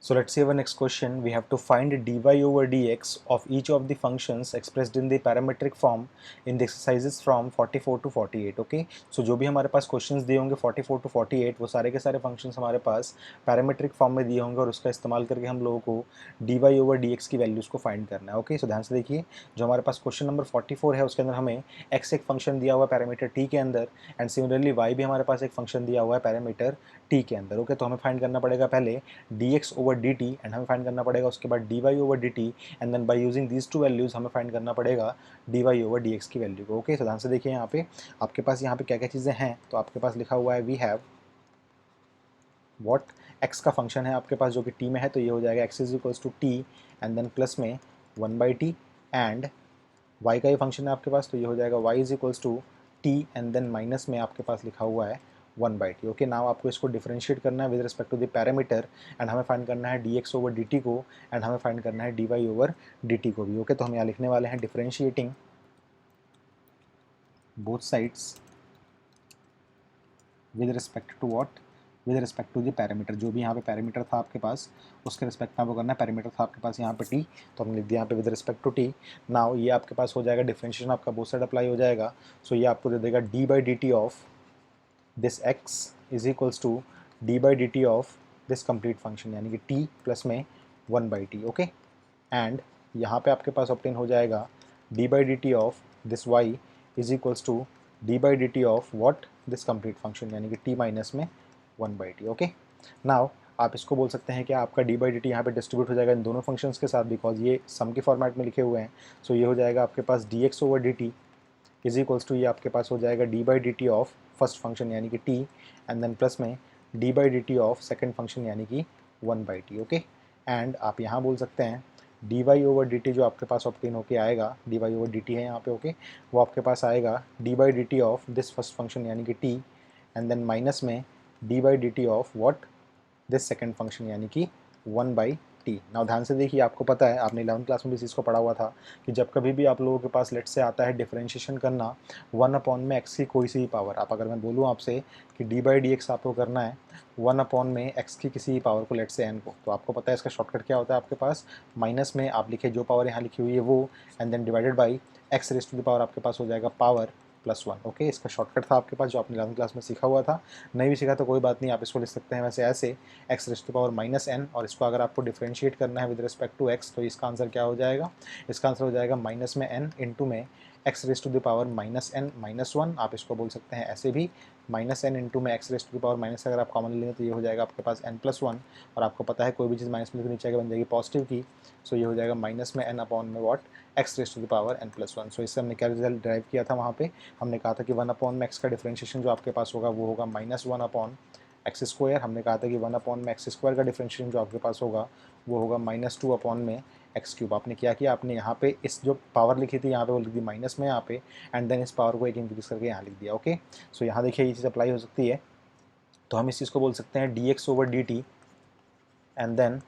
So let's see our next question. We have to find dy over dx of each of the functions expressed in the parametric form in the exercises from 44 to 48. Okay. So जो भी हमारे पास questions दिए होंगे 44 to 48 वो सारे के सारे functions हमारे पास parametric form में दिए होंगे और उसका इस्तेमाल करके हम लोगों को dy over dx की वैल्यूज़ को फाइंड करना है. ओके. सो ध्यान से देखिए, जो हमारे पास क्वेश्चन नंबर 44 है उसके अंदर हमें x एक फंक्शन दिया हुआ है पैरामीटर t के अंदर एंड सिमिलरली y भी हमारे पास एक फंक्शन दिया हुआ है पैरामीटर t के अंदर. ओके. तो हमें फाइंड करना पड़ेगा पहले dx over dt एंड हमें फाइंड करना पड़ेगा उसके बाद dy over dt and then by using these two values हमें फाइंड करना पड़ेगा dy over dx की वैल्यू को. ओके. सो ध्यान से देखिए यहाँ पे आपके पास यहाँ पे क्या क्या चीज़ें हैं. तो आपके पास लिखा हुआ है वी हैव वॉट x का फंक्शन है आपके पास जो कि t में है, तो ये हो जाएगा x is equals to t and then plus में 1/t एंड y का ये फंक्शन है आपके पास, तो ये हो जाएगा y is equals to t and then minus में आपके पास लिखा हुआ है 1/t. ओके. नाउ आपको इसको डिफरेंशिएट करना है with respect to the parameter and हमें फाइंड करना है dx ओवर dt को एंड हमें फाइंड करना है dy ओवर dt को भी. ओके. तो हम यहाँ लिखने वाले हैं differentiating both sides with respect to what, with respect to the parameter. जो भी यहाँ पे पैरामीटर था आपके पास उसके रिस्पेक्ट में आपको करना है. पैरामीटर था आपके पास यहाँ पे t, तो हमने लिख दिया यहाँ पे with respect to t. Now ये आपके पास हो जाएगा डिफरेंशिएशन आपका बोथ साइड अप्लाई हो जाएगा. सो ये आपको दे देगा d/dt of this x is equals to d/dt of this complete function यानी कि t प्लस में 1/t. ओके. एंड यहाँ पे आपके पास ऑब्टेन हो जाएगा d/dt of this y is equals to d/dt of what this complete function यानी कि t माइनस में 1/t. ओके. नाउ आप इसको बोल सकते हैं कि आपका d/dt यहाँ पे डिस्ट्रीब्यूट हो जाएगा इन दोनों फंक्शंस के साथ बिकॉज ये सम के फॉर्मेट में लिखे हुए हैं. सो ये हो जाएगा आपके पास dx over dt is equals to ये आपके पास हो जाएगा d/dt ऑफ फर्स्ट फंक्शन यानी कि t एंड देन प्लस में d/dt ऑफ सेकंड फंक्शन यानी कि 1/t. ओके. एंड आप यहाँ बोल सकते हैं dy ओवर dt जो आपके पास ऑब्टेन होके आएगा, dy ओवर dt है यहाँ पे. ओके. वो आपके पास आएगा d/dt of this first function यानी कि t एंड देन माइनस में d/dt of what this second function यानी कि 1/t. नाउ ध्यान से देखिए, आपको पता है आपने 11th क्लास में भी इस चीज़ को पढ़ा हुआ था कि जब कभी भी आप लोगों के पास लेट से आता है डिफरेंशिएशन करना 1 में x की कोई सी भी पावर, आप अगर मैं बोलूँ आपसे कि d/dx आपको करना है 1 में x की किसी भी पावर को लेट से n को, तो आपको पता है इसका शॉर्टकट क्या होता है आपके पास, माइनस में आप लिखे जो पावर यहाँ लिखी हुई है वो and then divided by x raise to the power आपके पास हो जाएगा पावर +1. ओके. इसका शॉर्टकट था आपके पास जो आपने 11th क्लास में सीखा हुआ था. नहीं भी सीखा तो कोई बात नहीं, आप इसको लिख सकते हैं वैसे ऐसे x raise to power -n और इसको अगर आपको डिफरेंशिएट करना है विद रिस्पेक्ट टू x तो इसका आंसर क्या हो जाएगा, इसका आंसर हो जाएगा माइनस में n इंटू में x raise to the power -n -1. आप इसको बोल सकते हैं ऐसे भी -n इंटू में x raise to the power minus अगर आप कॉमन लेंगे तो ये हो जाएगा आपके पास n+1 और आपको पता है कोई भी चीज़ माइनस में तो नीचे आगे बन जाएगी पॉजिटिव की. सो ये हो जाएगा माइनस में n अपॉन में what x raise to the power n+1. So इससे हमने क्या रिजल्ट ड्राइव किया था वहाँ पे, हमने कहा था कि 1/x का डिफरेंशिएशन जो आपके पास होगा वो होगा -1/x². हमने कहा था कि 1/x² का डिफरेंशिएशन जो आपके पास होगा वो होगा -2/x³. आपने क्या किया, आपने यहाँ पे इस जो पावर लिखी थी यहाँ पे वो लिख दी माइनस में यहाँ पे एंड देन इस पावर को एक इंक्रीज करके यहाँ लिख दिया. ओके. सो यहाँ देखिए ये चीज़ अप्लाई हो सकती है. तो हम इस चीज़ को बोल सकते हैं dx over dt and then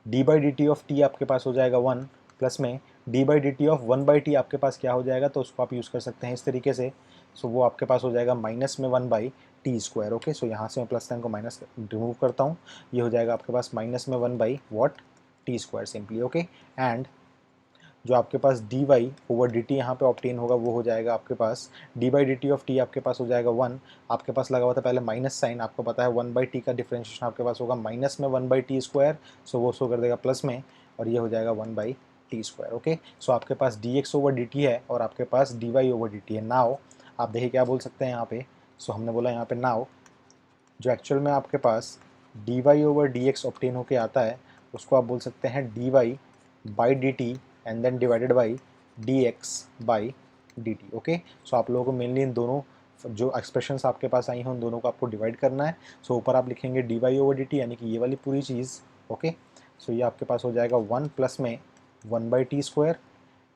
d/dt of t आपके पास हो जाएगा 1 प्लस में d/dt ऑफ 1/t आपके पास क्या हो जाएगा, तो उसको आप यूज़ कर सकते हैं इस तरीके से. सो वो आपके पास हो जाएगा माइनस में 1/t². ओके. सो यहाँ से मैं प्लस साइन को माइनस रिमूव करता हूँ, ये हो जाएगा आपके पास माइनस में 1/t² सिंपली. ओके. एंड जो आपके पास dy ओवर dt यहाँ पे ऑब्टेन होगा वो हो जाएगा आपके पास d/dt ऑफ t आपके पास हो जाएगा 1. आपके पास लगा हुआ था पहले माइनस साइन, आपको पता है 1/t का डिफरेंशिएशन आपके पास होगा माइनस में 1/t². सो वो शो कर देगा प्लस में और ये हो जाएगा 1/t². ओके. सो आपके पास dx ओवर dt है और आपके पास dy ओवर dt है. नाउ आप देखिए क्या बोल सकते हैं यहाँ पे. सो हमने बोला यहाँ पे नाउ जो एक्चुअल में आपके पास dy ओवर dx ऑब्टेन होके आता है उसको आप बोल सकते हैं dy by dt and then divided by dx by dt. Okay. So आप लोगों को मेनली इन दोनों जो एक्सप्रेशंस आपके पास आई हैं उन दोनों को आपको डिवाइड करना है. सो ऊपर आप लिखेंगे dy ओवर dt यानी कि ये वाली पूरी चीज़. ओके. सो ये आपके पास हो जाएगा 1 प्लस में 1/t²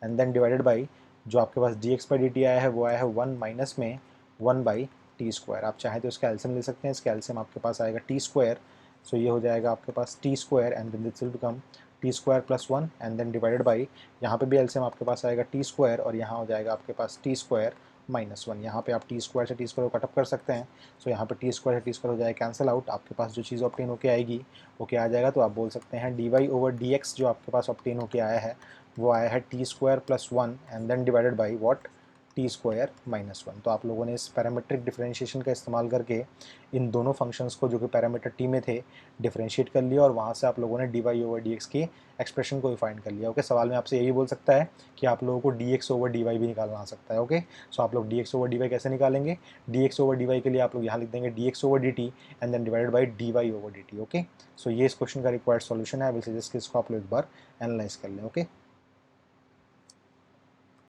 and then divided by जो आपके पास dx बाई dt आया है वो आया है 1 माइनस में 1/t². आप चाहें तो इसका एलसीएम ले सकते हैं, इसका एलसीएम आपके पास आएगा t². सो ये हो जाएगा आपके पास t² and then this will become t² plus 1 and then divided by यहाँ पे भी एलसीएम आपके पास आएगा t² और यहाँ हो जाएगा आपके पास t² -1। यहाँ पे आप टी स्क्वायर से टी स्क्वायर को कटअप कर सकते हैं। सो यहाँ पे टी स्क्वायर से टी स्क्वायर हो जाएगा कैंसिल आउट, आपके पास जो चीज़ ऑप्टेन होके आएगी वो क्या आ जाएगा, तो आप बोल सकते हैं dy/dx जो आपके पास ऑप्टेन होके आया है वो आया है T square plus 1 and then divided by what, T square -1। तो आप लोगों ने इस पैरामीट्रिक डिफरेंशिएशन का इस्तेमाल करके इन दोनों फंक्शंस को जो कि पैरामीटर टी में थे डिफरेंशिएट कर लिया और वहाँ से आप लोगों ने dy/dx की एक्सप्रेशन को भी फाइंड कर लिया। ओके, सवाल में आपसे यही बोल सकता है कि आप लोगों को dx/dy भी निकालना आ सकता है। ओके, सो आप लोग dx/dy कैसे निकालेंगे, dx/dy के लिए आप लोग यहाँ लिख देंगे dx/dt and then divided by dy/dt। Okay, so ये इस क्वेश्चन का रिक्वायर्ड सॉल्यूशन है। आई विल सजेस्ट कि इसको आप लोग एक बार एनालाइज कर लें। ओके।